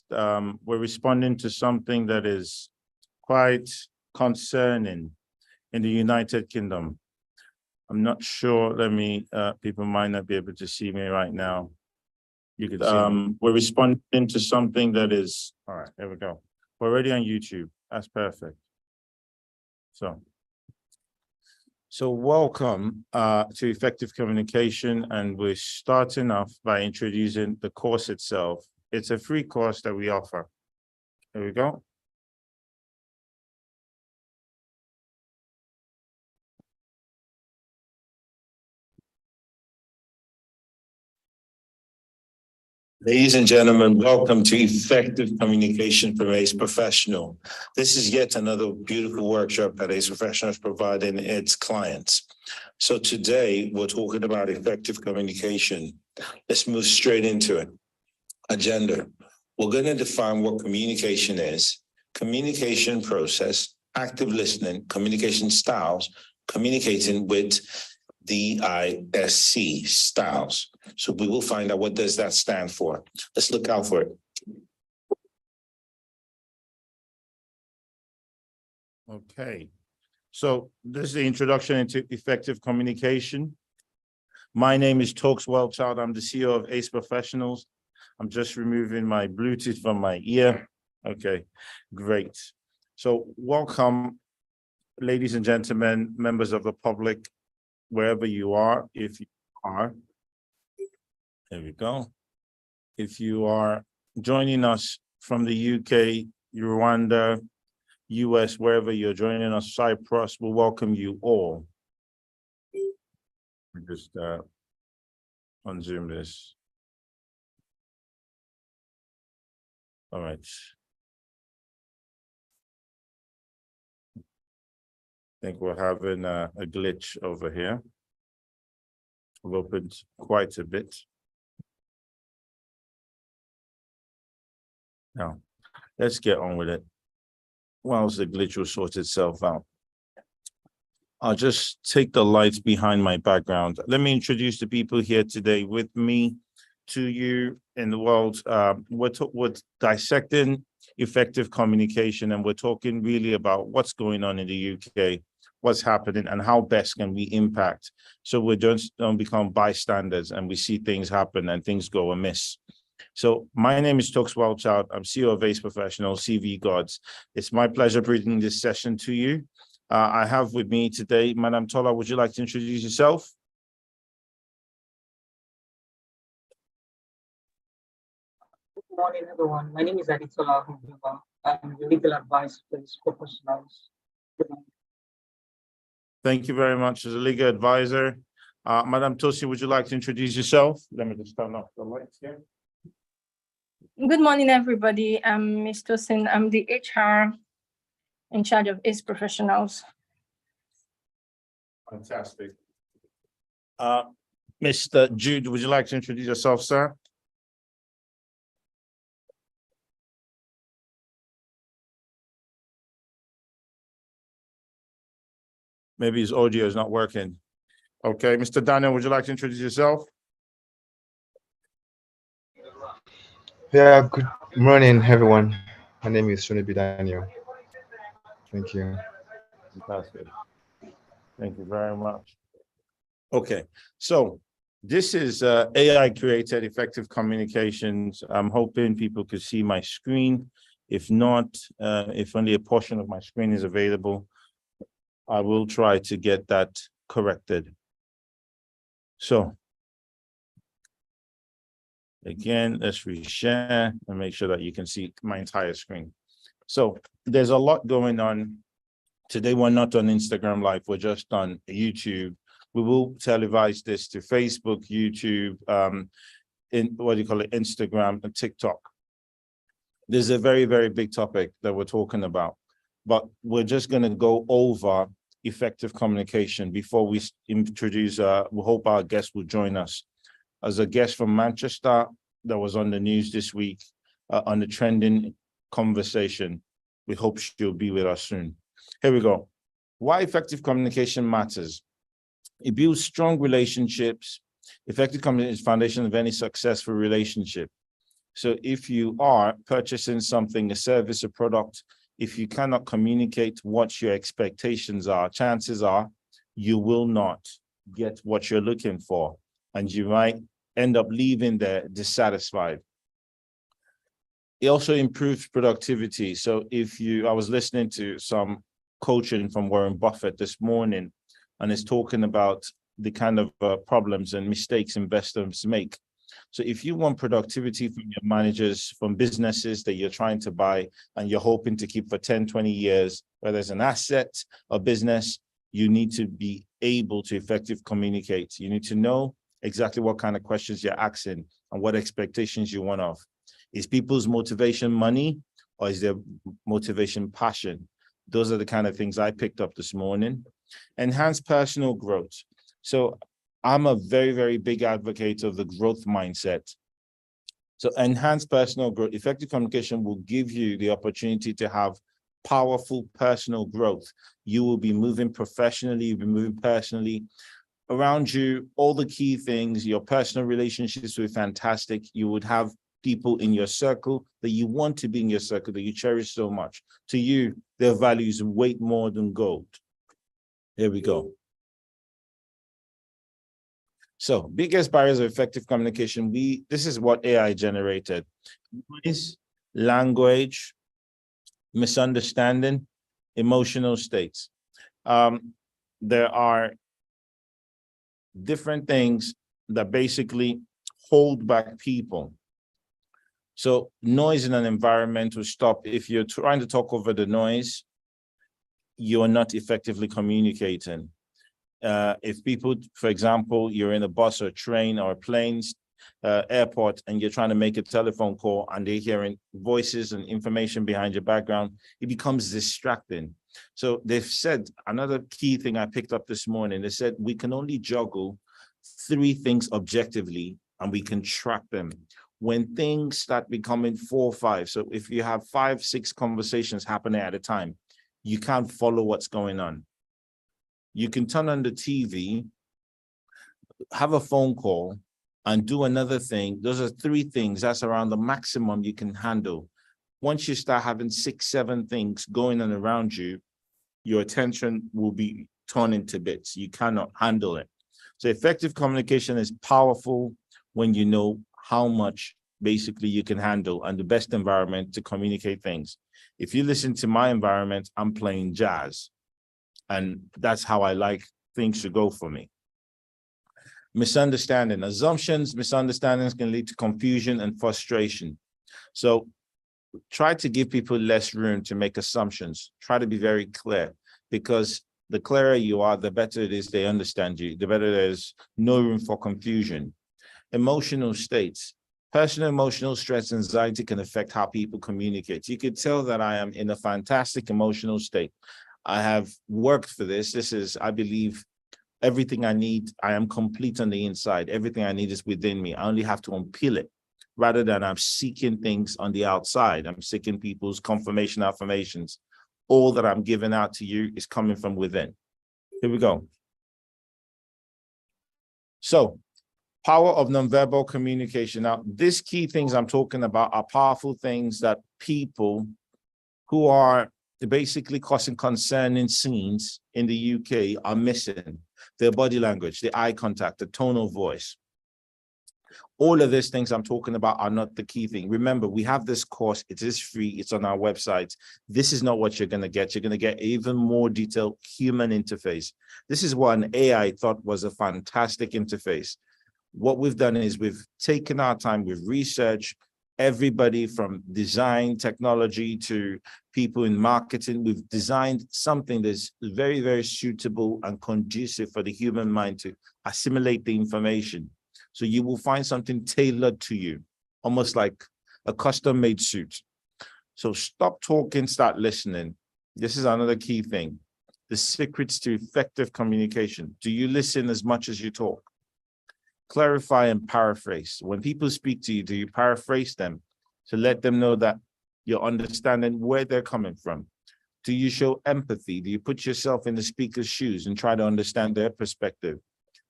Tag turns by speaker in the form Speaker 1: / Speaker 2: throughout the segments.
Speaker 1: we're responding to something that is quite concerning in the United Kingdom. I'm not sure, people might not be able to see me right now. You could see we're responding to something that is, all right, there we go. We're already on YouTube. That's perfect. So welcome to Effective Communication, and we're starting off by introducing the course itself. It's a free course that we offer. There we go. Ladies and gentlemen, welcome to Effective Communication for ACE Professional. This is yet another beautiful workshop that ACE Professional is providing its clients. So today we're talking about effective communication. Let's move straight into it. Agenda. We're going to define what communication is, communication process, active listening, communication styles, communicating with DISC styles. So we will find out what does that stand for. Let's look out for it. Okay. So this is the introduction into effective communication. My name is Tokes Wellchild. I'm the CEO of ACE Professionals. I'm just removing my Bluetooth from my ear. Okay, great. So welcome, ladies and gentlemen, members of the public, wherever you are, if you are, there we go. If you are joining us from the UK, Rwanda, US, wherever you're joining us, Cyprus, we'll welcome you all. Just unzoom this. All right. I think we're having a glitch over here. We've opened quite a bit. Now, let's get on with it. Whilst the glitch will sort itself out, I'll just take the lights behind my background. Let me introduce the people here today with me to you in the world. We're dissecting effective communication, and we're talking really about what's going on in the UK, what's happening, and how best can we impact. So we don't become bystanders and we see things happen and things go amiss. So my name is Tokes Wellchild. I'm CEO of ACE Professional, CV Gods. It's my pleasure bringing this session to you. I have with me today, Madam Tola, would you like to introduce yourself?
Speaker 2: Good morning, everyone. My name is Aditola Hubiba. I'm the legal advisor for ACE Professionals.
Speaker 1: Thank you very much. As a legal advisor, Madam Tosi, would you like to introduce yourself? Let me just turn off the lights here.
Speaker 3: Good morning, everybody. I'm Ms. Tosin. I'm the HR in charge of ACE Professionals.
Speaker 1: Fantastic. Mr. Jude, would you like to introduce yourself, sir? Maybe his audio is not working. Okay, Mr. Daniel, would you like to introduce yourself?
Speaker 4: Yeah, good morning, everyone. My name is Shunibi Daniel. Thank you.
Speaker 1: Fantastic. Thank you very much. Okay, so this is AI-created effective communications. I'm hoping people could see my screen. If not, if only a portion of my screen is available, I will try to get that corrected. So again, let's reshare and make sure that you can see my entire screen. So there's a lot going on. Today, we're not on Instagram Live, we're just on YouTube. We will televise this to Facebook, YouTube, Instagram and TikTok. This is a very, very big topic that we're talking about, but we're just going to go over effective communication before we introduce, we hope our guest will join us. As a guest from Manchester that was on the news this week on the trending conversation. We hope she'll be with us soon. Here we go. Why effective communication matters. It builds strong relationships. Effective communication is the foundation of any successful relationship. So if you are purchasing something, a service, a product, if you cannot communicate what your expectations are, chances are you will not get what you're looking for, and you might end up leaving there dissatisfied. It also improves productivity. So I was listening to some coaching from Warren Buffett this morning, and it's talking about the kind of problems and mistakes investors make. So if you want productivity from your managers, from businesses that you're trying to buy and you're hoping to keep for 10, 20 years, whether it's an asset or business, you need to be able to effectively communicate. You need to know exactly what kind of questions you're asking and what expectations you want of. Is people's motivation money, or is their motivation passion? Those are the kind of things I picked up this morning. Enhance personal growth. So I'm a very, very big advocate of the growth mindset. So enhanced personal growth, effective communication will give you the opportunity to have powerful personal growth. You will be moving professionally, you'll be moving personally. Around you, all the key things, your personal relationships will be fantastic. You would have people in your circle that you want to be in your circle, that you cherish so much. To you, their values weight more than gold. Here we go. So biggest barriers of effective communication, this is what AI generated. Noise, language, misunderstanding, emotional states. There are different things that basically hold back people. So noise in an environment will stop. If you're trying to talk over the noise, you're not effectively communicating. If people, for example, you're in a bus or train or planes, airport, and you're trying to make a telephone call and they're hearing voices and information behind your background, it becomes distracting. So they've said, another key thing I picked up this morning, they said we can only juggle 3 things objectively and we can track them. When things start becoming 4 or 5, so if you have 5, 6 conversations happening at a time, you can't follow what's going on. You can turn on the TV, have a phone call, and do another thing. Those are 3 things. That's around the maximum you can handle. Once you start having 6, 7 things going on around you, your attention will be torn into bits. You cannot handle it. So effective communication is powerful when you know how much basically you can handle and the best environment to communicate things. If you listen to my environment, I'm playing jazz. And that's how I like things to go for me. Misunderstanding. Assumptions, misunderstandings can lead to confusion and frustration. So try to give people less room to make assumptions. Try to be very clear, because the clearer you are, the better it is they understand you, the better there's no room for confusion. Emotional states. Personal emotional stress and anxiety can affect how people communicate. You could tell that I am in a fantastic emotional state. I have worked for this. This is, I believe, everything I need. I am complete on the inside. Everything I need is within me. I only have to unpeel it, rather than I'm seeking things on the outside. I'm seeking people's confirmation, affirmations. All that I'm giving out to you is coming from within. Here we go. So, power of nonverbal communication. Now, these key things I'm talking about are powerful things that people who are basically causing concern in scenes in the UK are missing. Their body language, the eye contact, the tone of voice. All of these things I'm talking about are not the key thing. Remember, we have this course. It is free. It's on our website. This is not what you're going to get. You're going to get even more detailed human interface. This is what an AI thought was a fantastic interface. What we've done is we've taken our time, we've researched everybody from design, technology to people in marketing. We've designed something that's very, very suitable and conducive for the human mind to assimilate the information. So you will find something tailored to you, almost like a custom-made suit. So stop talking, start listening. This is another key thing. The secrets to effective communication. Do you listen as much as you talk? Clarify and paraphrase. When people speak to you, do you paraphrase them to let them know that you're understanding where they're coming from? Do you show empathy? Do you put yourself in the speaker's shoes and try to understand their perspective?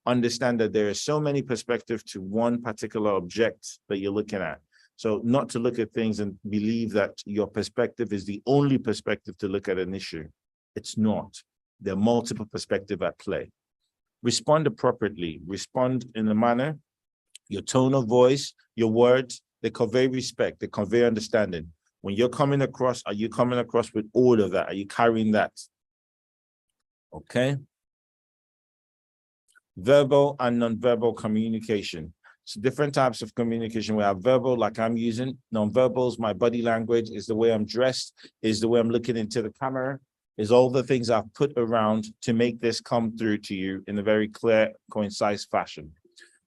Speaker 1: Understand that there are so many perspectives to one particular object that you're looking at. So not to look at things and believe that your perspective is the only perspective to look at an issue. It's not. There are multiple perspectives at play. Respond appropriately. Respond in a manner, your tone of voice, your words, they convey respect, they convey understanding. When you're coming across, are you coming across with all of that? Are you carrying that? Okay. Verbal and nonverbal communication. So different types of communication. We have verbal, like I'm using. Nonverbals, my body language, is the way I'm dressed, is the way I'm looking into the camera, is all the things I've put around to make this come through to you in a very clear, concise fashion.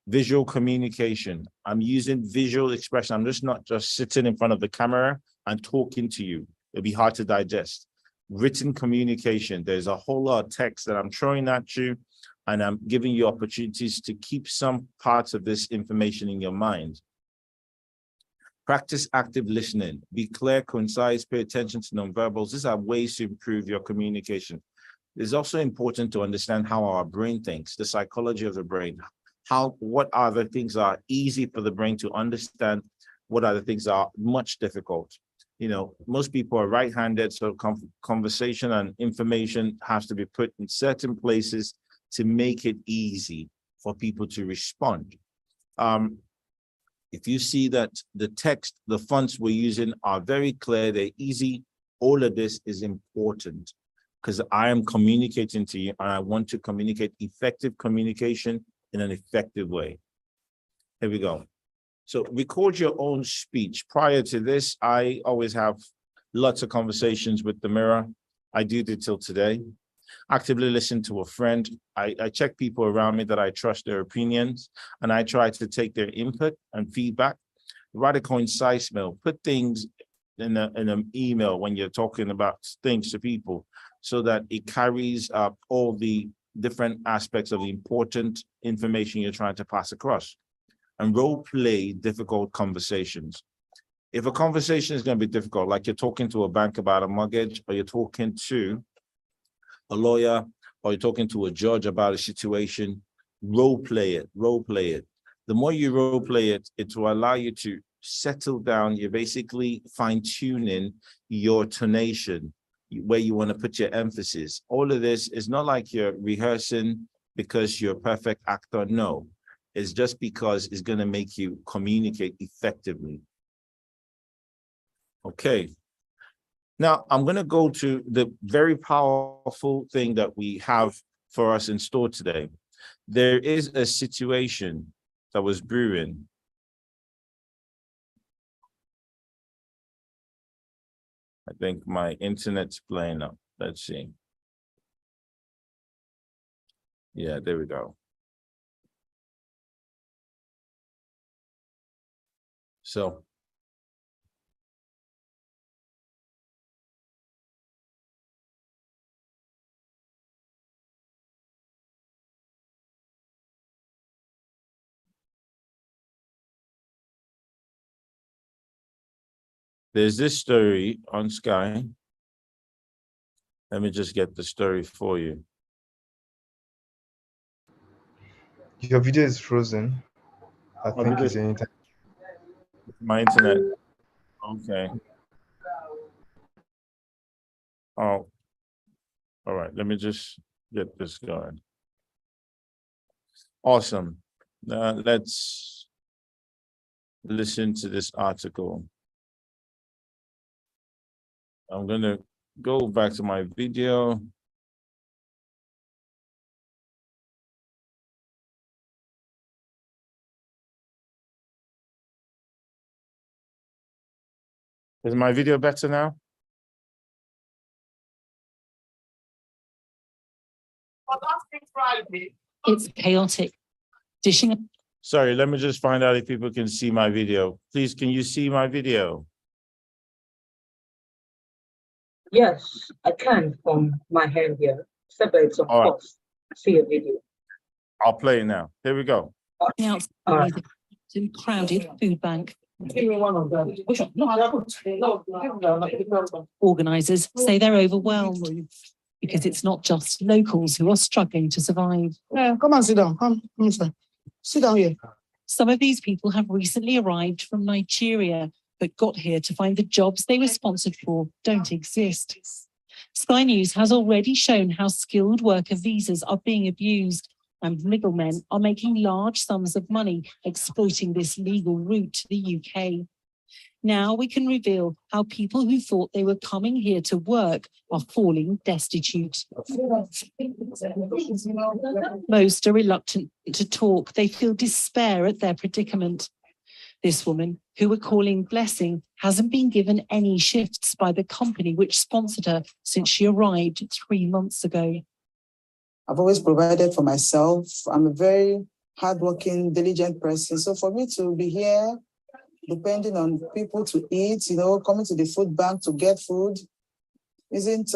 Speaker 1: Visual communication. I'm using visual expression. I'm not just sitting in front of the camera and talking to you. It'll be hard to digest. Written communication. There's a whole lot of text that I'm throwing at you, and I'm giving you opportunities to keep some parts of this information in your mind. Practice active listening. Be clear, concise, pay attention to nonverbals. These are ways to improve your communication. It's also important to understand how our brain thinks, the psychology of the brain. What are the things that are easy for the brain to understand? What are the things that are much difficult? You know, most people are right-handed, so conversation and information has to be put in certain places to make it easy for people to respond. If you see that the text, the fonts we're using are very clear, they're easy, all of this is important because I am communicating to you and I want to communicate effective communication in an effective way. Here we go. So record your own speech. Prior to this, I always have lots of conversations with the mirror. I do it till today. Actively listen to a friend. I check people around me that I trust their opinions, and I try to take their input and feedback. Write a concise mail. Put things in an email when you're talking about things to people so that it carries up all the different aspects of the important information you're trying to pass across. And role play difficult conversations. If a conversation is going to be difficult, like you're talking to a bank about a mortgage, or you're talking to a lawyer, or you're talking to a judge about a situation, role play it, role play it. The more you role play it, it will allow you to settle down. You're basically fine-tuning your tonation, where you want to put your emphasis. All of this is not like you're rehearsing because you're a perfect actor. No, it's just because it's going to make you communicate effectively. Okay. Now I'm going to go to the very powerful thing that we have for us in store today. There is a situation that was brewing. I think my internet's playing up. Let's see. Yeah, there we go. So there's this story on Sky. Let me just get the story for you.
Speaker 4: Your video is frozen. I
Speaker 1: Oh,
Speaker 4: think
Speaker 1: did
Speaker 4: it's
Speaker 1: it?
Speaker 4: your internet.
Speaker 1: My internet. Okay. Oh, all right. Let me just get this going. Awesome. Let's listen to this article. I'm going to go back to my video. Is my video better now?
Speaker 5: It's chaotic. Dishing.
Speaker 1: Sorry, let me just find out if people can see my video. Please, can you see my video?
Speaker 2: Yes, I can from my hand here, except that it's on
Speaker 1: All right.
Speaker 2: pause. See a video.
Speaker 1: I'll play it now. Here we go.
Speaker 5: Outside
Speaker 2: All right.
Speaker 5: the crowded food bank. Organisers say they're overwhelmed because it's not just locals who are struggling to survive.
Speaker 6: Yeah, come and sit down. Come inside. Sit down here.
Speaker 5: Some of these people have recently arrived from Nigeria, but got here to find the jobs they were sponsored for don't exist. Sky News has already shown how skilled worker visas are being abused, and middlemen are making large sums of money exploiting this legal route to the UK. Now we can reveal how people who thought they were coming here to work are falling destitute. Most are reluctant to talk. They feel despair at their predicament. This woman, who we're calling Blessing, hasn't been given any shifts by the company which sponsored her since she arrived 3 months ago.
Speaker 6: I've always provided for myself. I'm a very hardworking, diligent person. So for me to be here, depending on people to eat, coming to the food bank to get food, isn't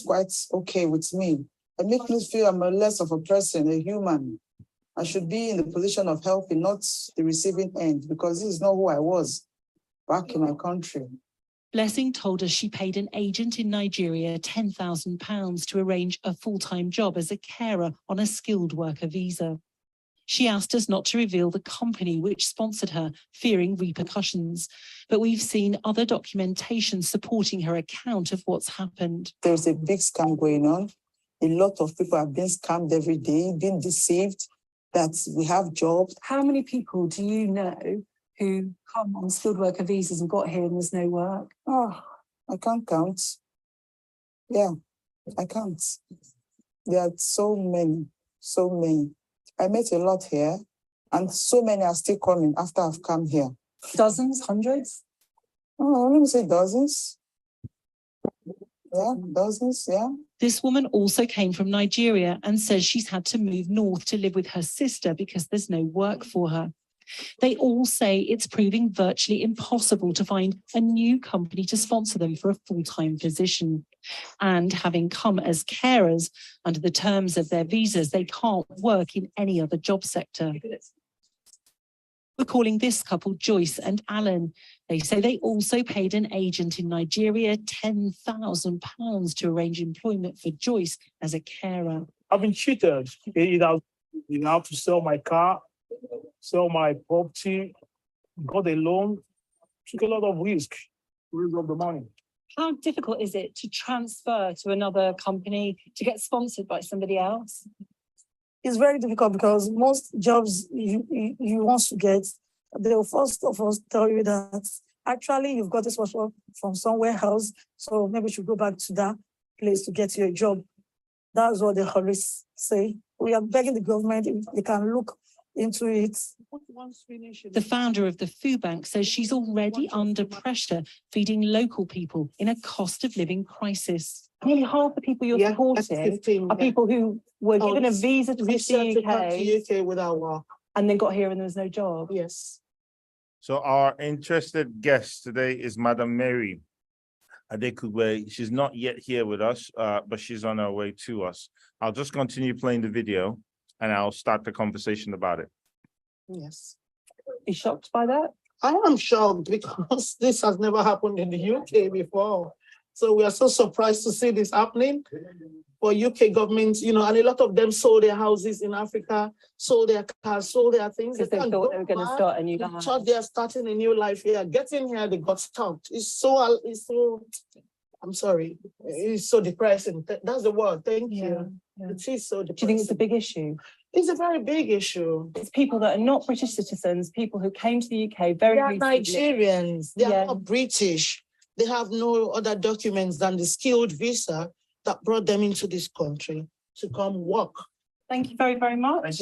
Speaker 6: quite okay with me. It makes me feel I'm less of a person, a human. I should be in the position of helping, not the receiving end, because this is not who I was back in my country.
Speaker 5: Blessing told us she paid an agent in Nigeria £10,000 to arrange a full-time job as a carer on a skilled worker visa. She asked us not to reveal the company which sponsored her, fearing repercussions. But we've seen other documentation supporting her account of what's happened.
Speaker 6: There's a big scam going on. A lot of people are being scammed every day, being deceived that we have jobs.
Speaker 7: How many people do you know who come on skilled worker visas and got here and there's no work?
Speaker 6: Oh, I can't count. Yeah, I can't. There are so many. I met a lot here, and so many are still coming after I've come here.
Speaker 7: Dozens, hundreds?
Speaker 6: Oh, let me say dozens. Yeah, dozens, yeah.
Speaker 5: This woman also came from Nigeria and says she's had to move north to live with her sister because there's no work for her. They all say it's proving virtually impossible to find a new company to sponsor them for a full-time position. And having come as carers, under the terms of their visas, they can't work in any other job sector. We're calling this couple Joyce and Alan. They say they also paid an agent in Nigeria £10,000 to arrange employment for Joyce as a carer.
Speaker 8: I've been cheated. You have to sell my car, sell my property, got a loan, took a lot of risk to raise up the money.
Speaker 7: How difficult is it to transfer to another company to get sponsored by somebody else?
Speaker 9: It's very difficult because most jobs you want to get, they'll first of all tell you that actually you've got this sponsor from somewhere else, so maybe you should go back to that place to get your job. That's what they always say. We are begging the government if they can look into it.
Speaker 5: The founder of the food bank says she's already under pressure feeding local people in a cost of living crisis.
Speaker 7: Nearly half the people you're supporting are people who were given a visa to the
Speaker 10: UK without work,
Speaker 7: and then got here and there was no job.
Speaker 10: yes.
Speaker 1: So our interested guest today is Madam Mary Adekugbe. She's not yet here with us, but she's on her way to us. I'll just continue playing the video and I'll start the conversation about it.
Speaker 10: Yes.
Speaker 7: Are you shocked by that?
Speaker 10: I am shocked because this has never happened in the UK before. So we are so surprised to see this happening for UK government, and a lot of them sold their houses in Africa, sold their cars, sold their things.
Speaker 7: Because they thought they were going to start a new
Speaker 10: They
Speaker 7: life.
Speaker 10: thought they are starting a new life here. Getting here, they got stopped. It's so, I'm sorry. It's so depressing. That's the word. Thank you.
Speaker 7: Yeah.
Speaker 10: It is so depressing.
Speaker 7: Do you think it's a big issue?
Speaker 10: It's a very big issue.
Speaker 7: It's people that are not British citizens, people who came to the UK very
Speaker 10: They are
Speaker 7: recently.
Speaker 10: Nigerians. They
Speaker 7: Yeah.
Speaker 10: are not British. They have no other documents than the skilled visa that brought them into this country to come work.
Speaker 7: Thank you very, very much.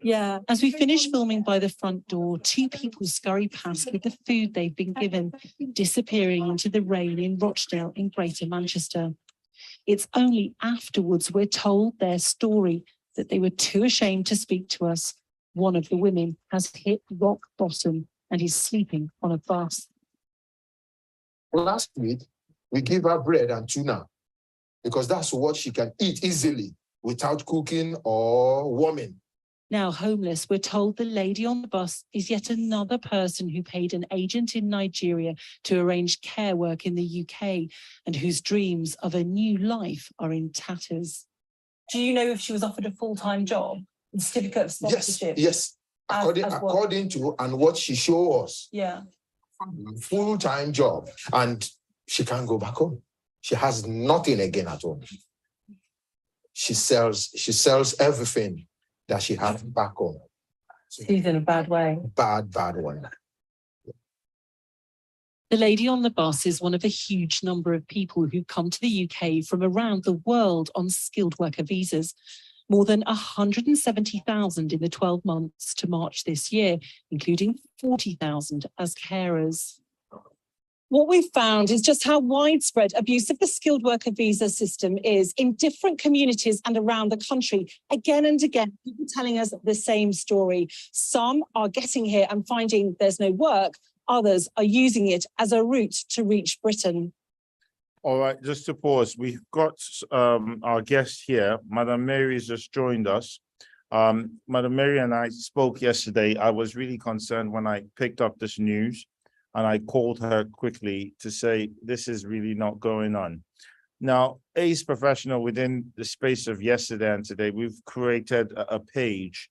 Speaker 5: Yeah, as we finish filming by the front door, two people scurry past with the food they've been given, disappearing into the rain in Rochdale in Greater Manchester. It's only afterwards we're told their story, that they were too ashamed to speak to us. One of the women has hit rock bottom and is sleeping on a bus.
Speaker 11: Last week, we gave her bread and tuna because that's what she can eat easily without cooking or warming.
Speaker 5: Now homeless, we're told the lady on the bus is yet another person who paid an agent in Nigeria to arrange care work in the UK and whose dreams of a new life are in tatters.
Speaker 7: Do you know if she was offered a full-time job? certificate of
Speaker 11: Yes,
Speaker 7: sponsorship.
Speaker 11: yes. According,
Speaker 7: as what?
Speaker 11: according to and what she showed us,
Speaker 7: Yeah.
Speaker 11: full-time job, and she can't go back home. She has nothing again at home. She sells everything that she has back home.
Speaker 7: She's in a bad way.
Speaker 11: Bad one.
Speaker 5: The lady on the bus is one of a huge number of people who come to the UK from around the world on skilled worker visas. More than 170,000 in the 12 months to March this year, including 40,000 as carers.
Speaker 7: What we've found is just how widespread abuse of the skilled worker visa system is in different communities and around the country. Again and again, people telling us the same story. Some are getting here and finding there's no work. Others are using it as a route to reach Britain.
Speaker 1: All right, just to pause, we've got our guest here. Madam Mary has just joined us. Madam Mary and I spoke yesterday. I was really concerned when I picked up this news, and I called her quickly to say, this is really not going on. Now, ACE Professional, within the space of yesterday and today, we've created a page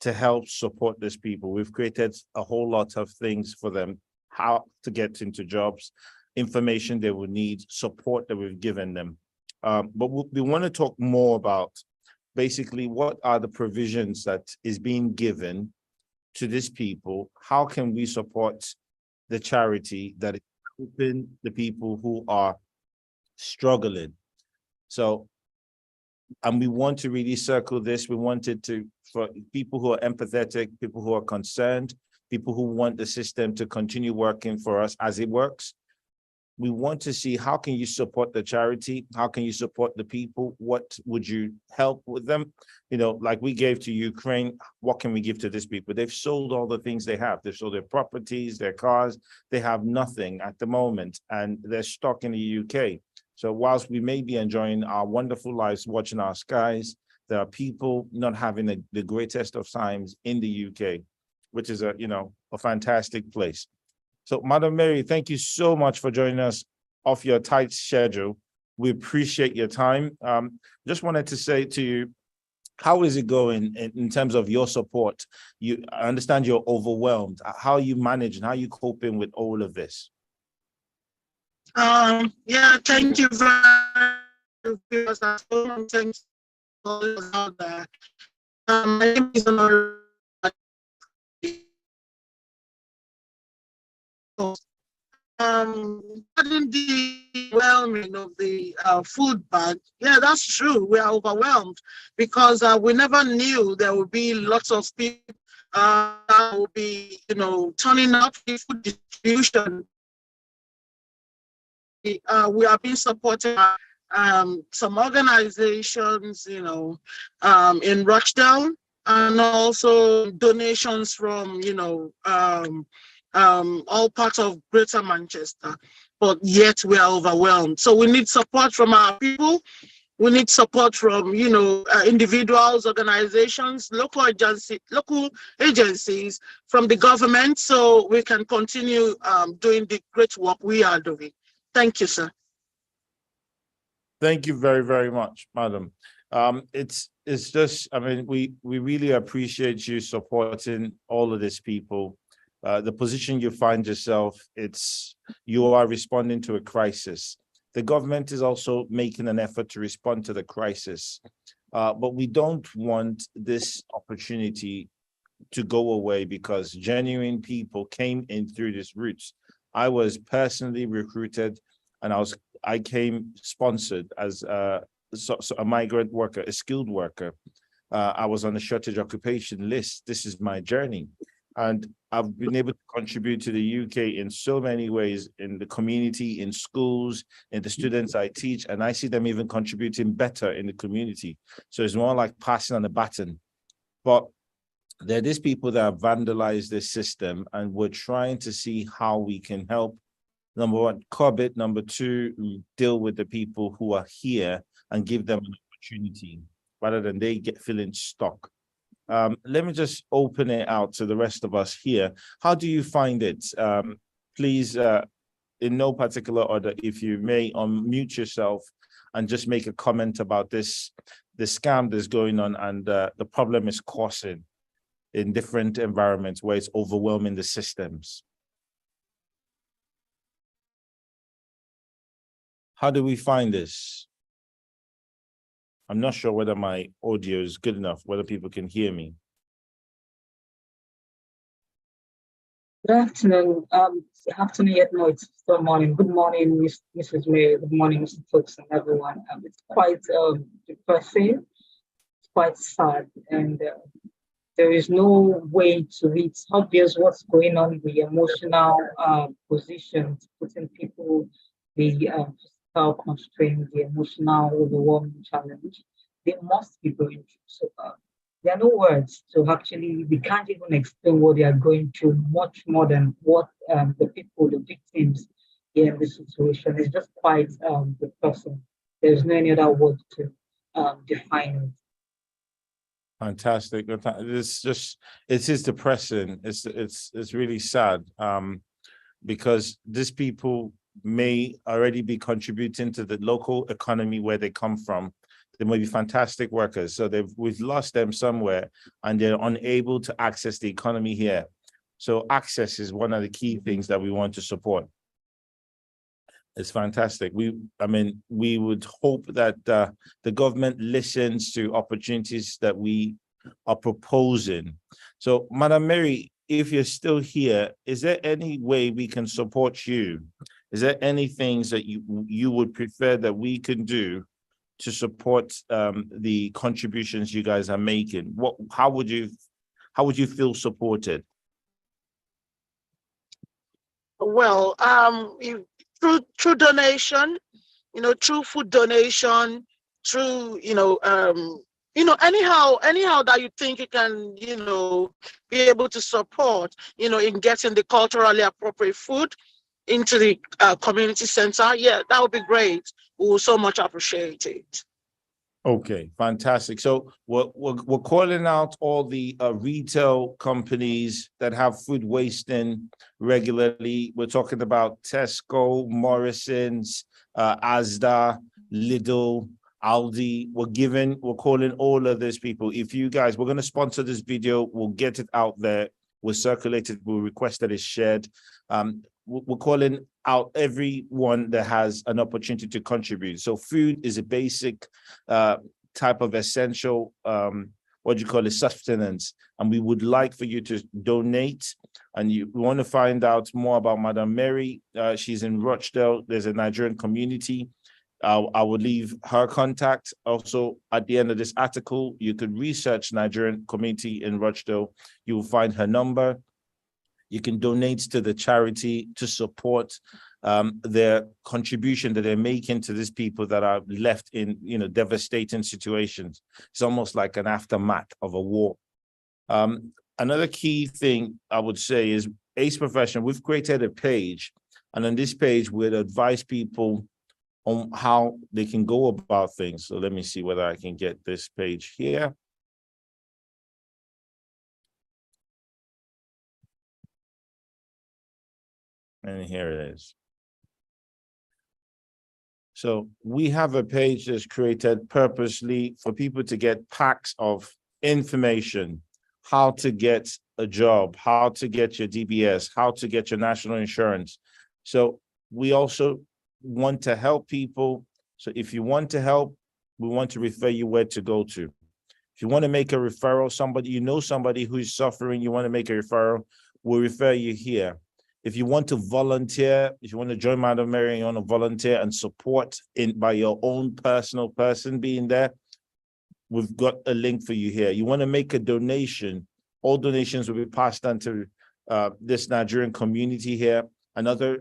Speaker 1: to help support these people. We've created a whole lot of things for them, how to get into jobs, information they will need, support that we've given them. But we want to talk more about basically what are the provisions that is being given to these people. How can we support the charity that is helping the people who are struggling? So, and we want to really circle this. We wanted to, for people who are empathetic, people who are concerned, people who want the system to continue working for us as it works. We want to see, how can you support the charity? How can you support the people? What would you help with them? You know, like we gave to Ukraine, what can we give to these people? They've sold all the things they have. They've sold their properties, their cars. They have nothing at the moment, and they're stuck in the UK. So whilst we may be enjoying our wonderful lives watching our skies, there are people not having the greatest of times in the UK, which is a fantastic place. So, Madam Mary, thank you so much for joining us off your tight schedule. We appreciate your time. Just wanted to say to you, how is it going in terms of your support? I understand you're overwhelmed. How are you managing? How are you coping with all of this?
Speaker 10: Yeah, thank you very much. Thanks for all that. My name is Honor. Regarding the overwhelming of the food bag, yeah, that's true. We are overwhelmed because we never knew there would be lots of people that will be, turning up for food distribution. We are being supported by some organizations, in Rochdale, and also donations from, all parts of Greater Manchester, but yet we are overwhelmed. So we need support from our people. We need support from, individuals, organizations, local agencies, from the government, so we can continue doing the great work we are doing. Thank you, sir.
Speaker 1: Thank you very, very much, madam. It's just, we really appreciate you supporting all of these people. The position you find yourself, you are responding to a crisis. The government is also making an effort to respond to the crisis, but we don't want this opportunity to go away because genuine people came in through these routes. I was personally recruited, and I came sponsored as a migrant worker, a skilled worker. I was on the shortage occupation list. This is my journey. And I've been able to contribute to the UK in so many ways, in the community, in schools, in the students I teach, and I see them even contributing better in the community. So it's more like passing on the baton. But there are these people that have vandalized this system, and we're trying to see how we can help. Number one, curb it. Number two, deal with the people who are here and give them an opportunity rather than they feeling stuck. Let me just open it out to the rest of us here. How do you find it? Please, in no particular order, if you may unmute yourself and just make a comment about this the scam that's going on, and the problem is causing in different environments where it's overwhelming the systems. How do we find this? I'm not sure whether my audio is good enough, whether people can hear me.
Speaker 2: Good afternoon. Afternoon yet, no, it's still morning. Good morning, Mrs. Mayor. Good morning, Mr. Folks and everyone. It's quite depressing. It's quite sad, and there is no way to read. It's obvious what's going on, the emotional positions, putting people, the physical constraint, the emotional overwhelming challenge. They must be going through. So there are no words to actually, we can't even explain what they are going through, much more than what the people, the victims in this situation. It's just quite depressing. There's no any other word to define it.
Speaker 1: Fantastic. It's just, it is depressing. It's really sad because these people may already be contributing to the local economy where they come from. They may be fantastic workers. So we've lost them somewhere and they're unable to access the economy here. So access is one of the key things that we want to support. It's fantastic. We would hope that the government listens to opportunities that we are proposing. So, Madam Mary, if you're still here, is there any way we can support you? Is there any things that you would prefer that we can do to support the contributions you guys are making? How would you feel supported?
Speaker 10: Well, through donation, through food donation, through anyhow that you think you can, be able to support, in getting the culturally appropriate food into the community center. Yeah, that would be great. We will so much appreciate it.
Speaker 1: Okay, fantastic. So we're calling out all the retail companies that have food wasting regularly. We're talking about Tesco, Morrison's, Asda, Lidl, Aldi. We're calling all of these people. If you guys, we're going to sponsor this video. We'll get it out there. We'll circulate it. We'll request that it's shared. We're calling out everyone that has an opportunity to contribute. So food is a basic type of essential, sustenance. And we would like for you to donate. And we want to find out more about Madam Mary. She's in Rochdale. There's a Nigerian community. I will leave her contact. Also, at the end of this article, you could research Nigerian community in Rochdale. You will find her number. You can donate to the charity to support their contribution that they're making to these people that are left in, devastating situations. It's almost like an aftermath of a war. Another key thing I would say is ACE Professional, we've created a page, and on this page, we'd advise people on how they can go about things. So let me see whether I can get this page here. And here it is. So we have a page that's created purposely for people to get packs of information, how to get a job, how to get your DBS, how to get your national insurance. So we also want to help people. So if you want to help, we want to refer you where to go to. If you want to make a referral, somebody who's suffering, you want to make a referral, we'll refer you here. If you want to volunteer, if you want to join Madam Mary and you want to volunteer and support by your own personal person being there, we've got a link for you here. You want to make a donation, all donations will be passed on to this Nigerian community here and other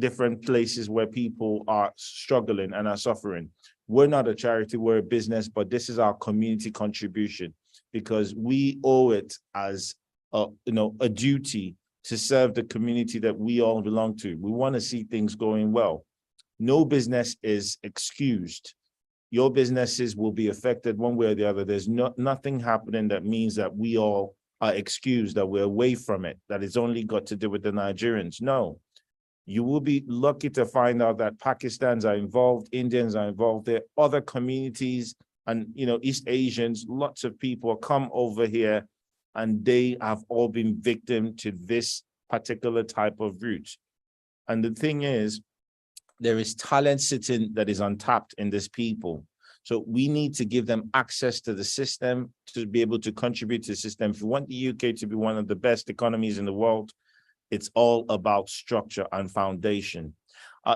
Speaker 1: different places where people are struggling and are suffering. We're not a charity, we're a business, but this is our community contribution because we owe it as a duty to serve the community that we all belong to. We want to see things going well. No business is excused. Your businesses will be affected one way or the other. There's nothing happening that means that we all are excused, that we're away from it, that it's only got to do with the Nigerians. No, you will be lucky to find out that Pakistans are involved, Indians are involved, there are other communities And, East Asians, lots of people come over here and they have all been victim to this particular type of route. And the thing is, there is talent sitting that is untapped in these people. So we need to give them access to the system to be able to contribute to the system. If we want the UK to be one of the best economies in the world, it's all about structure and foundation.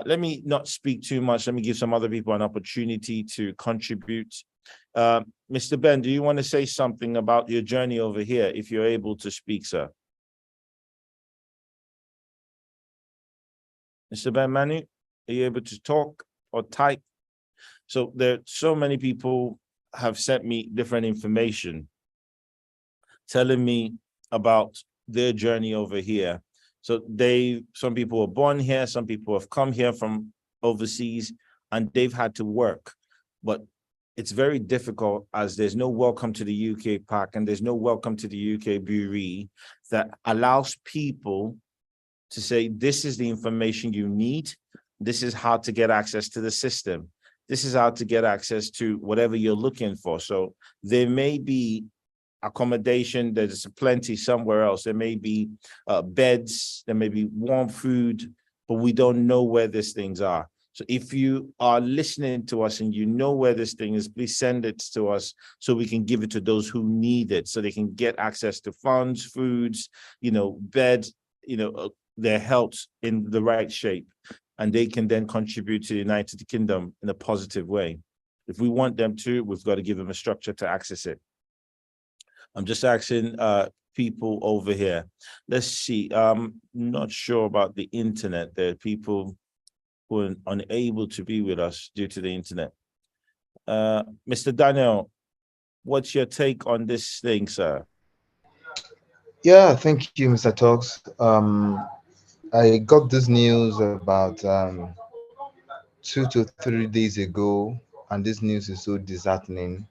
Speaker 1: Let me not speak too much. Let me give some other people an opportunity to contribute. Mr. Ben, do you want to say something about your journey over here, if you're able to speak, sir? Mr. Ben Manu, are you able to talk or type? So there, so many people have sent me different information telling me about their journey over here. So some people were born here, some people have come here from overseas, and they've had to work. But it's very difficult, as there's no welcome to the UK pack and there's no welcome to the UK Bureau that allows people to say, this is the information you need. This is how to get access to the system. This is how to get access to whatever you're looking for. So there may be accommodation, there's plenty somewhere else. There may be beds, there may be warm food, but we don't know where these things are. So if you are listening to us and you know where this thing is, please send it to us so we can give it to those who need it, so they can get access to funds, foods, beds, their health in the right shape, and they can then contribute to the United Kingdom in a positive way. If we want them to, we've got to give them a structure to access it. I'm just asking people over here. Let's see. I'm not sure about the internet. There are people who are unable to be with us due to the internet. Mr. Daniel, what's your take on this thing, sir?
Speaker 4: Yeah, thank you, Mr. Talks. I got this news about 2 to 3 days ago, and this news is so disheartening.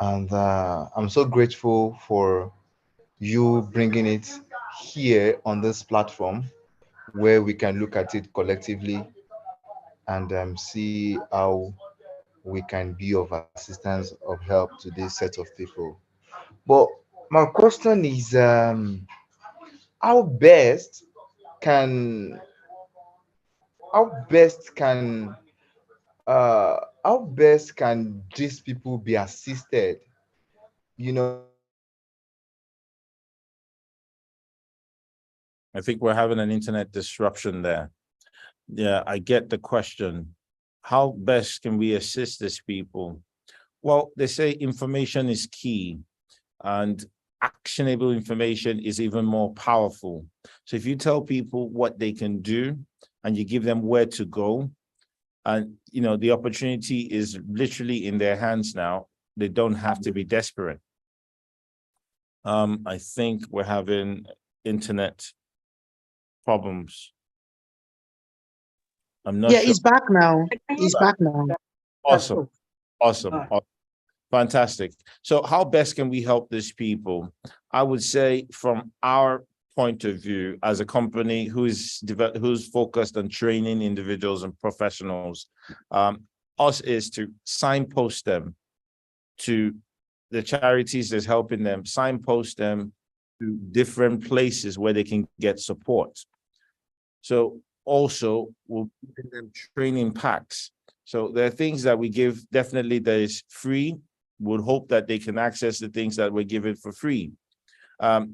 Speaker 4: And I'm so grateful for you bringing it here on this platform where we can look at it collectively and see how we can be of assistance, of help to this set of people. But my question is, how best can how best can how best can these people be assisted?
Speaker 1: I think we're having an internet disruption there. Yeah, I get the question. How best can we assist these people? Well, they say information is key, and actionable information is even more powerful. So if you tell people what they can do and you give them where to go, and the opportunity is literally in their hands now, they don't have to be desperate. I think we're having internet problems. I'm not sure.
Speaker 12: He's back now. He's back now.
Speaker 1: Awesome. Fantastic. So how best can we help these people? I would say, from our point of view, as a company who's focused on training individuals and professionals, us is to signpost them to the charities that's helping them, signpost them to different places where they can get support. So also we'll give them training packs. So there are things that we give definitely that is free. We'll hope that they can access the things that we're giving for free.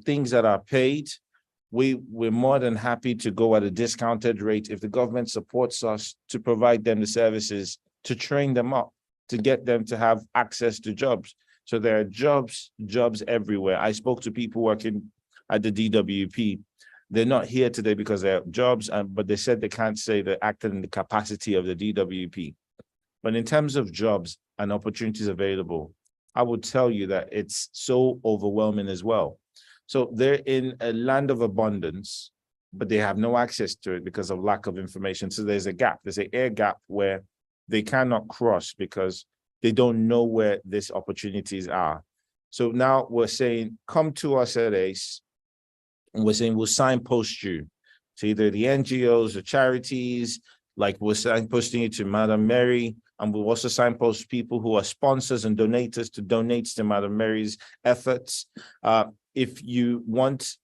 Speaker 1: Things that are paid, we're more than happy to go at a discounted rate if the government supports us to provide them the services, to train them up, to get them to have access to jobs. So there are jobs everywhere. I spoke to people working at the DWP. They're not here today because they have jobs, but they said they can't say they're acting in the capacity of the DWP. But in terms of jobs and opportunities available, I would tell you that it's so overwhelming as well. So they're in a land of abundance, but they have no access to it because of lack of information. So there's a gap, there's an air gap where they cannot cross because they don't know where these opportunities are. So now we're saying, come to us at ACE, and we're saying we'll signpost you to either the NGOs, the charities, like we're signposting you to Madam Mary, and we'll also signpost people who are sponsors and donators to donate to Madam Mary's efforts. If you want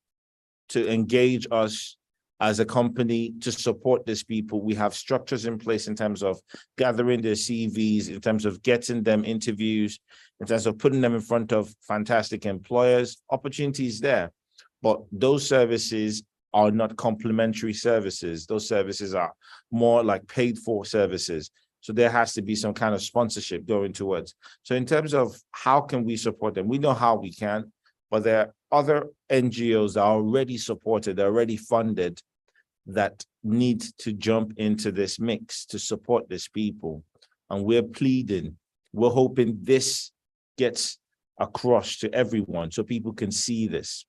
Speaker 1: to engage us as a company to support these people, we have structures in place in terms of gathering their CVs, in terms of getting them interviews, in terms of putting them in front of fantastic employers. Opportunities there, but those services are not complementary services. Those services are more like paid for services. So there has to be some kind of sponsorship going towards. So in terms of how can we support them, we know how we can, but there are other NGOs that are already supported, they're already funded, that need to jump into this mix to support these people. And we're pleading, we're hoping this gets across to everyone so people can see this.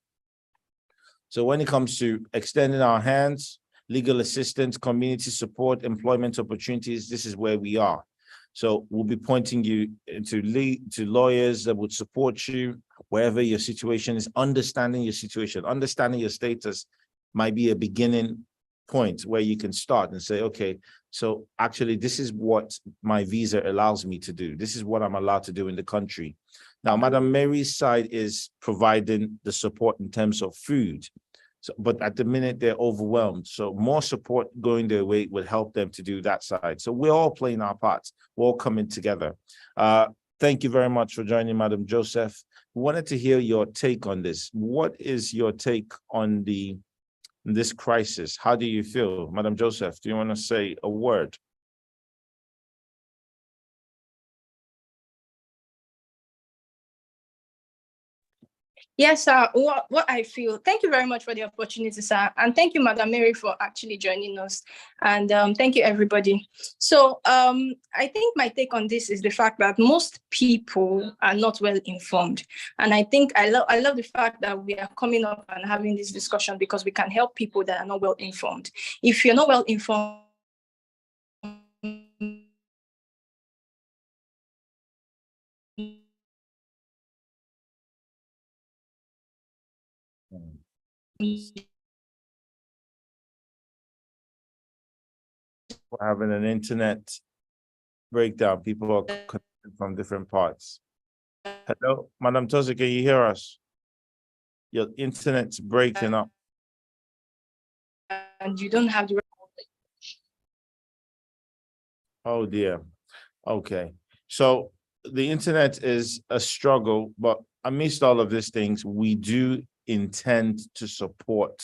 Speaker 1: So when it comes to extending our hands, legal assistance, community support, employment opportunities, this is where we are. So we'll be pointing you to lawyers that would support you wherever your situation is. Understanding your situation, understanding your status might be a beginning point where you can start and say, okay, so actually this is what my visa allows me to do. This is what I'm allowed to do in the country. Now, Madam Mary's side is providing the support in terms of food. So, but at the minute they're overwhelmed. So more support going their way will help them to do that side. So we're all playing our parts. We're all coming together. Thank you very much for joining, Madam Joseph. We wanted to hear your take on this. What is your take on this crisis? How do you feel? Madam Joseph, do you want to say a word?
Speaker 3: Yes, sir. What I feel. Thank you very much for the opportunity, sir. And thank you, Madam Mary, for actually joining us. And thank you, everybody. So I think my take on this is the fact that most people are not well informed. And I think I love the fact that we are coming up and having this discussion because we can help people that are not well informed. If you're not well informed,
Speaker 1: We're having an internet breakdown. People are connected from different parts. Hello, Madam Tosi, can you hear us? Your internet's breaking up.
Speaker 3: and you don't have the
Speaker 1: Oh dear. Okay. So the internet is a struggle, but amidst all of these things, we do intend to support.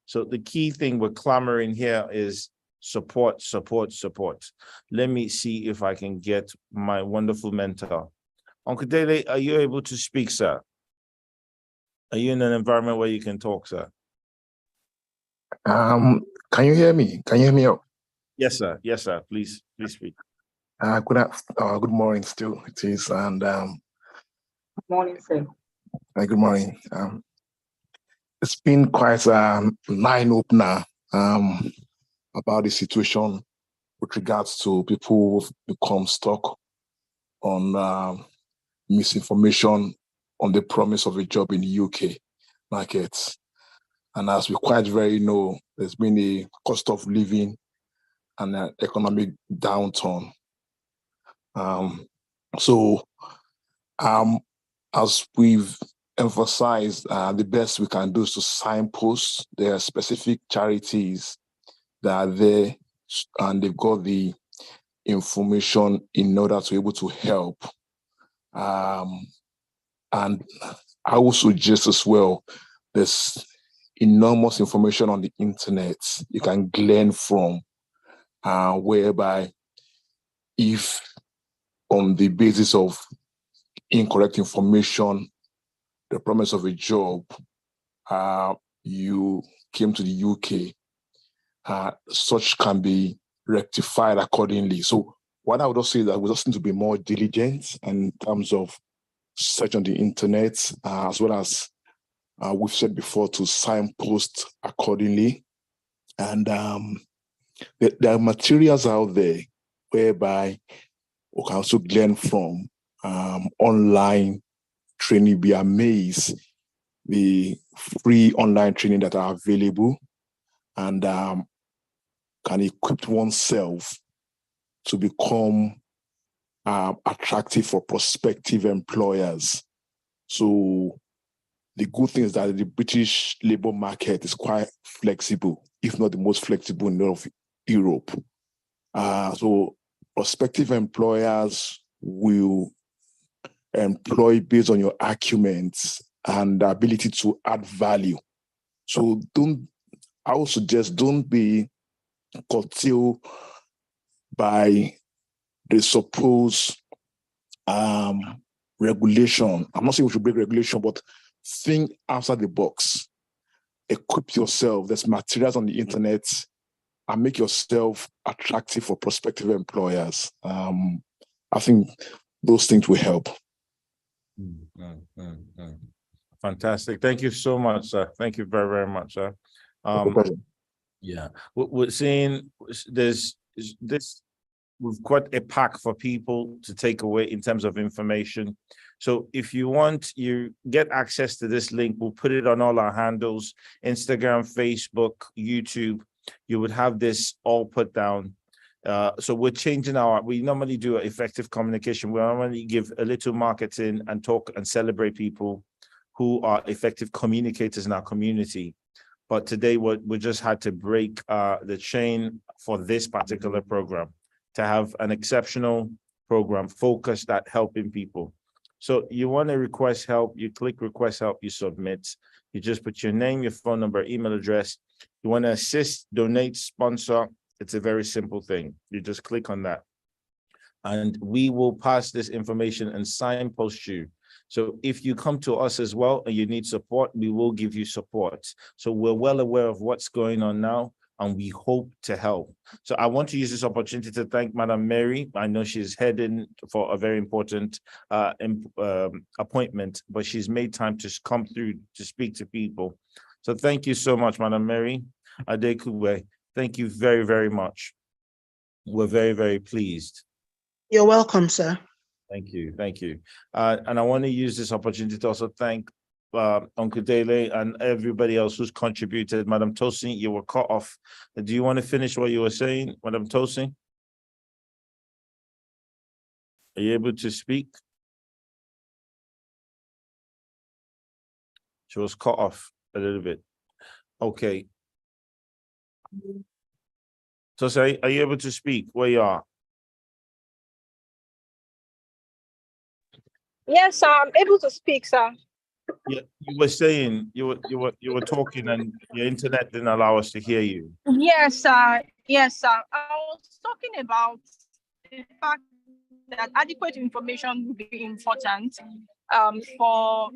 Speaker 1: So the key thing we're clamoring here is support, support, support. Let me see if I can get my wonderful mentor. Uncle Dele, are you able to speak, sir? Are you in an environment where you can talk, sir?
Speaker 13: Can you hear me? Can you hear me?
Speaker 1: Yes, sir. Yes, sir. Please speak.
Speaker 13: Good morning still it is, and
Speaker 2: Good morning, sir.
Speaker 13: good morning. It's been quite an eye-opener about the situation with regards to people who've become stuck on misinformation on the promise of a job in the UK market. And as we quite very know, there's been a cost of living and an economic downturn. As we've emphasized, the best we can do is to signpost. There are specific charities that are there and they've got the information in order to be able to help. And I would suggest as well, there's enormous information on the internet you can glean from, whereby if on the basis of incorrect information, the promise of a job, you came to the UK, such can be rectified accordingly. So what I would also say that we just need to be more diligent in terms of search on the internet, as well as we've said before, to signpost accordingly. And there are materials out there whereby we can also glean from online training. Be amazed the free online training that are available. And can equip oneself to become attractive for prospective employers. So the good thing is that the British labor market is quite flexible, if not the most flexible in all of Europe. So prospective employers will employ based on your acumen and the ability to add value. So I would suggest don't be curtailed by the supposed regulation. I'm not saying we should break regulation, but think outside the box. Equip yourself. There's materials on the internet and make yourself attractive for prospective employers. I think those things will help.
Speaker 1: Fantastic. Thank you so much, sir. Thank you very, very much, sir. Yeah, we're seeing there's this, we've got a pack for people to take away in terms of information. So if you want, you get access to this link. We'll put it on all our handles, Instagram, Facebook, YouTube. You would have this all put down. So we're changing we normally do effective communication. We normally give a little marketing and talk and celebrate people who are effective communicators in our community. But today we just had to break the chain for this particular program, to have an exceptional program focused at helping people. So you want to request help, you click request help, you submit. You just put your name, your phone number, email address. You want to assist, donate, sponsor. It's a very simple thing. You just click on that. And we will pass this information and signpost you. So if you come to us as well and you need support, we will give you support. So we're well aware of what's going on now, and we hope to help. So I want to use this opportunity to thank Madam Mary. I know she's heading for a very important appointment, but she's made time to come through to speak to people. So thank you so much, Madam Mary Adekugbe. Thank you very, very much. We're very, very pleased.
Speaker 12: You're welcome, sir.
Speaker 1: Thank you. Thank you. And I want to use this opportunity to also thank Uncle Dele and everybody else who's contributed. Madam Tosin, you were cut off. Do you want to finish what you were saying, Madam Tosin? Are you able to speak? She was cut off a little bit. Okay. Tosin, are you able to speak where you are?
Speaker 3: Yes, sir, I'm able to speak, sir.
Speaker 1: Yeah, you were saying you were talking and your internet didn't allow us to hear you.
Speaker 3: Yes, sir. Yes, sir. I was talking about the fact that adequate information will be important for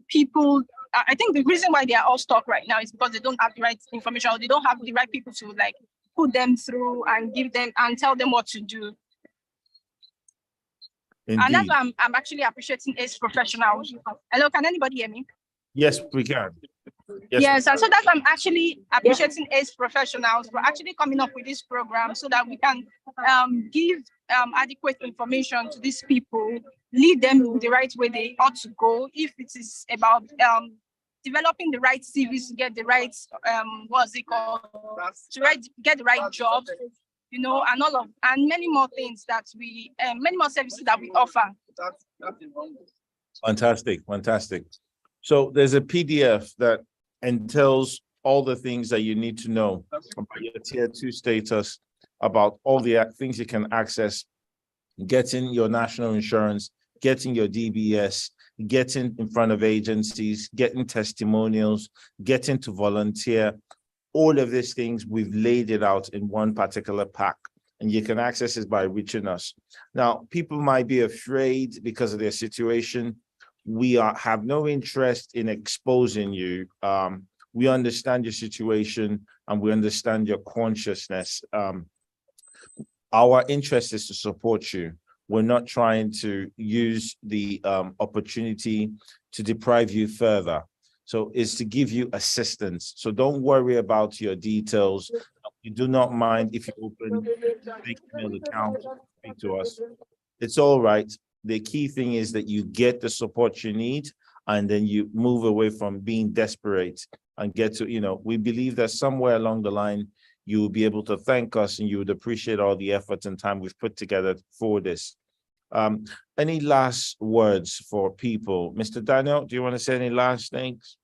Speaker 3: people. I think the reason why they are all stuck right now is because they don't have the right information, or they don't have the right people to like put them through and give them and tell them what to do.
Speaker 1: Indeed.
Speaker 3: And that's why I'm actually appreciating ACE professionals. Hello, can anybody hear me?
Speaker 1: Yes, we can.
Speaker 3: Yes, and so that's why I'm actually appreciating ACE professionals for actually coming up with this program so that we can give adequate information to these people, lead them in the right way they ought to go. If it is about developing the right CVs to get the right, what's it called, get the right job, you know, and many more things that we, many more services that we offer.
Speaker 1: Fantastic, fantastic. So there's a PDF that entails all the things that you need to know about your tier 2 status, about all the things you can access, getting your national insurance, getting your DBS, getting in front of agencies, getting testimonials, getting to volunteer. All of these things, we've laid it out in one particular pack, and you can access it by reaching us. Now, people might be afraid because of their situation. We have no interest in exposing you. We understand your situation and we understand your consciousness. Our interest is to support you. We're not trying to use the opportunity to deprive you further. So it's to give you assistance. So don't worry about your details. You do not mind if you open a fake email account, speak to us. It's all right. The key thing is that you get the support you need, and then you move away from being desperate and get to, we believe that somewhere along the line, you will be able to thank us and you would appreciate all the effort and time we've put together for this. Any last words for people? Mr. Daniel, do you want to say any last things?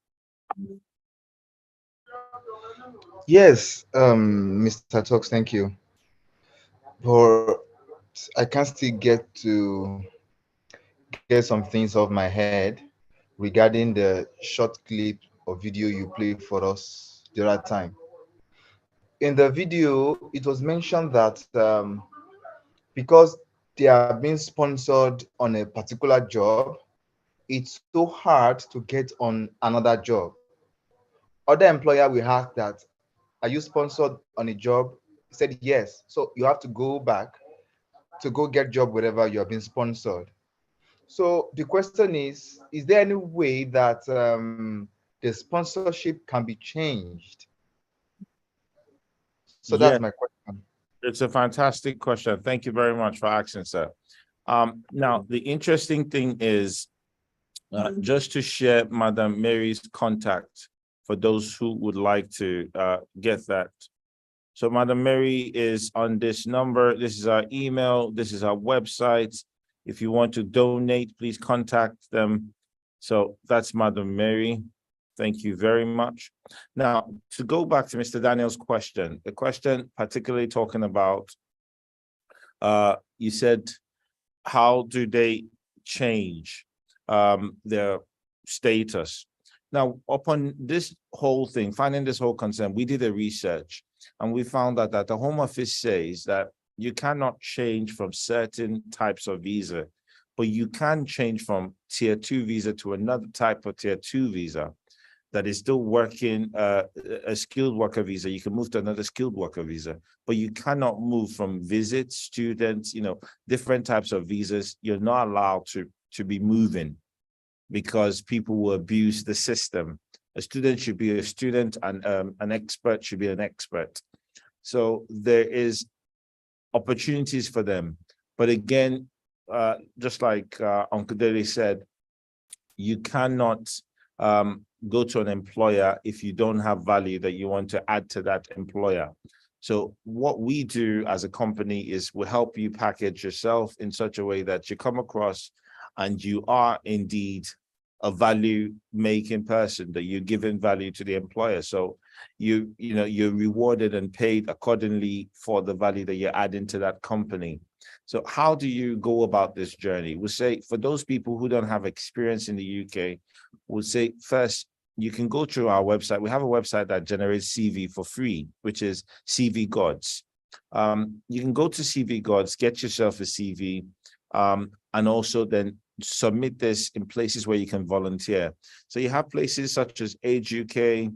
Speaker 4: Yes, Mr. Talks, thank you. But I can still get some things off my head regarding the short clip or video you played for us the other time. In the video, it was mentioned that because they are being sponsored on a particular job, it's so hard to get on another job. Other employer will ask that, are you sponsored on a job? He said yes. So you have to go back to go get job wherever you are being sponsored. So the question is there any way that the sponsorship can be changed? So that's
Speaker 1: Yeah,
Speaker 4: my question.
Speaker 1: it's a fantastic question. Thank you very much for asking, sir. Now, the interesting thing is, just to share Madam Mary's contact for those who would like to get that. So Madam Mary is on this number. This is our email. This is our website. If you want to donate, please contact them. So that's Madam Mary. Thank you very much. Now, to go back to Mr. Daniel's question, the question particularly talking about, you said, how do they change their status? Now, upon this whole thing, finding this whole concern, we did a research and we found that the Home Office says that you cannot change from certain types of visa, but you can change from tier 2 visa to another type of tier 2 visa that is still working a skilled worker visa. You can move to another skilled worker visa, but you cannot move from visit, students, different types of visas. You're not allowed to be moving because people will abuse the system. A student should be a student and an expert should be an expert. So there is opportunities for them. But again, just like Uncle Dele said, you cannot go to an employer if you don't have value that you want to add to that employer. So what we do as a company is we help you package yourself in such a way that you come across and you are indeed a value-making person, that you're giving value to the employer. So you're rewarded and paid accordingly for the value that you're adding to that company. So how do you go about this journey? We'll say for those people who don't have experience in the UK, we'll say first, you can go through our website. We have a website that generates CV for free, which is CV Gods. You can go to CV Gods, get yourself a CV, and also then submit this in places where you can volunteer. So you have places such as Age UK,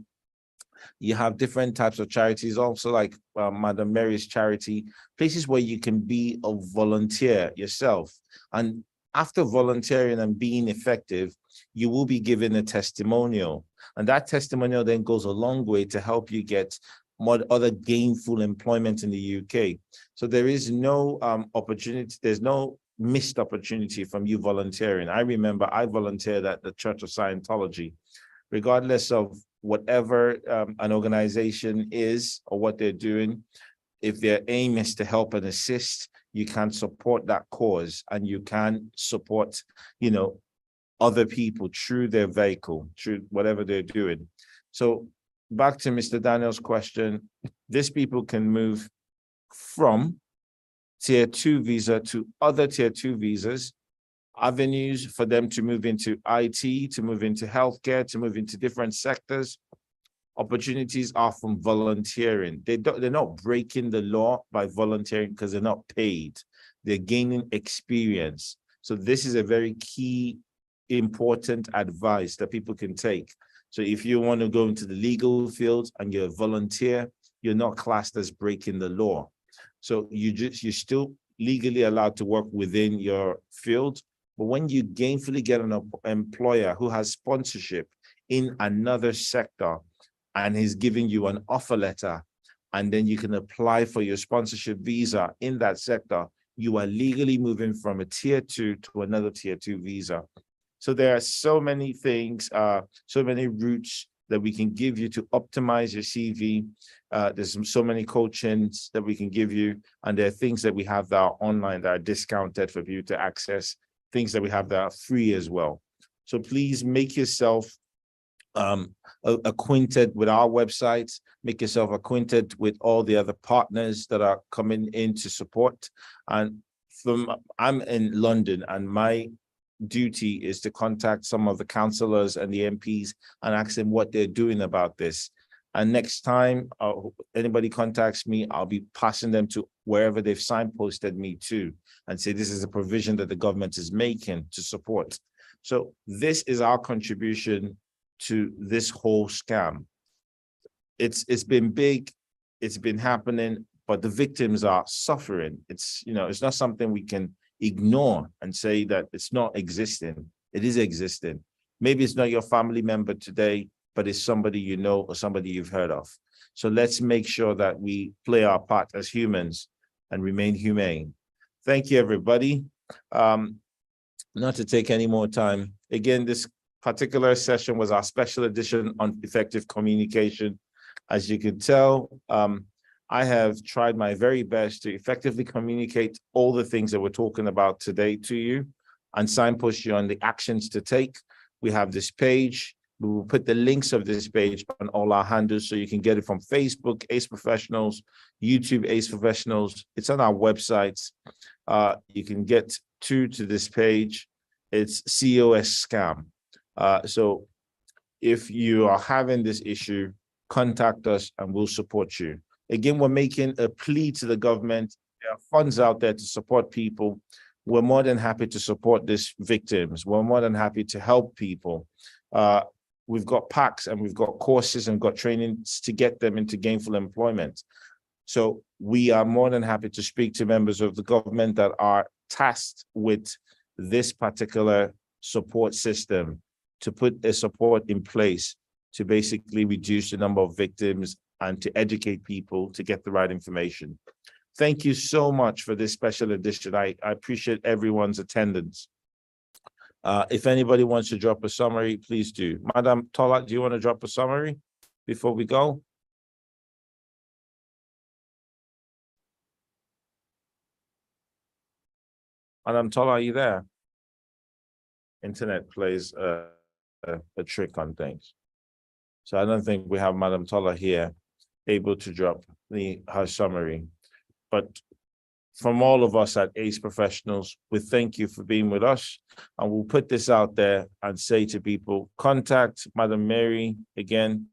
Speaker 1: you have different types of charities, also like Madam Mary's charity, places where you can be a volunteer yourself. And after volunteering and being effective, you will be given a testimonial. And that testimonial then goes a long way to help you get more other gainful employment in the UK. So there is no opportunity, there's no missed opportunity from you volunteering. I remember I volunteered at the Church of Scientology. Regardless of whatever an organization is or what they're doing, if their aim is to help and assist, you can support that cause and you can support, other people through their vehicle, through whatever they're doing. So back to Mr. Daniel's question, these people can move from tier 2 visa to other tier 2 visas, avenues for them to move into IT, to move into healthcare, to move into different sectors. Opportunities are from volunteering. They're not breaking the law by volunteering because they're not paid. They're gaining experience. So this is a very key, important advice that people can take. So if you want to go into the legal field and you're a volunteer, you're not classed as breaking the law. So you're still legally allowed to work within your field. But when you gainfully get an employer who has sponsorship in another sector and he's giving you an offer letter, and then you can apply for your sponsorship visa in that sector, you are legally moving from a tier 2 to another tier 2 visa. So there are so many things, so many routes that we can give you to optimize your CV. There's so many coachings that we can give you, and there are things that we have that are online that are discounted for you to access, things that we have that are free as well. So please make yourself acquainted with our websites, make yourself acquainted with all the other partners that are coming in to support. And I'm in London, and my duty is to contact some of the councillors and the MPs and ask them what they're doing about this. And next time anybody contacts me, I'll be passing them to wherever they've signposted me to and say, this is a provision that the government is making to support. So this is our contribution to this whole scam. It's been big, it's been happening, but the victims are suffering. It's not something we can ignore and say that it's not existing. It is existing. Maybe it's not your family member today, but it's somebody you know or somebody you've heard of. So let's make sure that we play our part as humans and remain humane. Thank you, everybody. Not to take any more time. Again, this particular session was our special edition on effective communication. As you can tell, I have tried my very best to effectively communicate all the things that we're talking about today to you and signpost you on the actions to take. We have this page. We will put the links of this page on all our handles so you can get it from Facebook, ACE Professionals, YouTube, ACE Professionals. It's on our websites. You can get to this page. It's COS scam. So if you are having this issue, contact us and we'll support you. Again, we're making a plea to the government. There are funds out there to support people. We're more than happy to support these victims. We're more than happy to help people. We've got packs and we've got courses and got trainings to get them into gainful employment. So we are more than happy to speak to members of the government that are tasked with this particular support system to put a support in place to basically reduce the number of victims and to educate people to get the right information. Thank you so much for this special edition. I appreciate everyone's attendance. If anybody wants to drop a summary, please do. Madam Tola, do you want to drop a summary before we go? Madam Tola, are you there? Internet plays a trick on things. So I don't think we have Madam Tola here able to drop her summary. But from all of us at ACE Professionals, we thank you for being with us. And we'll put this out there and say to people, contact Madam Mary again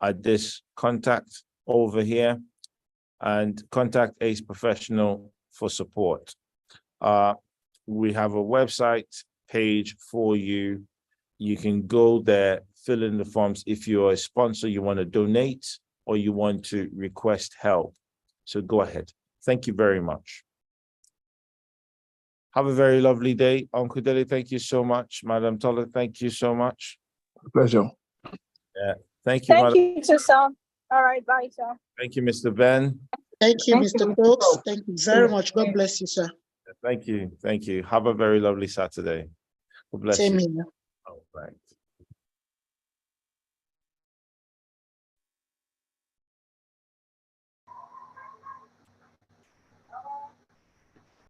Speaker 1: at this contact over here and contact ACE Professional for support. We have a website page for you. You can go there, fill in the forms if you're a sponsor, you want to donate, or you want to request help. So go ahead. Thank you very much. Have a very lovely day. Uncle Dele, thank you so much. Madam Tola, thank you so much.
Speaker 13: Pleasure.
Speaker 1: Yeah. Thank you,
Speaker 3: Thank
Speaker 1: Madam.
Speaker 3: you, sir. All right, bye, sir.
Speaker 1: Thank you, Mr. Ben.
Speaker 12: Thank you, Mr. Stokes. Thank you very much. God bless you, sir.
Speaker 1: Thank you. Thank you. Have a very lovely Saturday. God bless
Speaker 12: Same
Speaker 1: you.
Speaker 12: here.
Speaker 1: All right.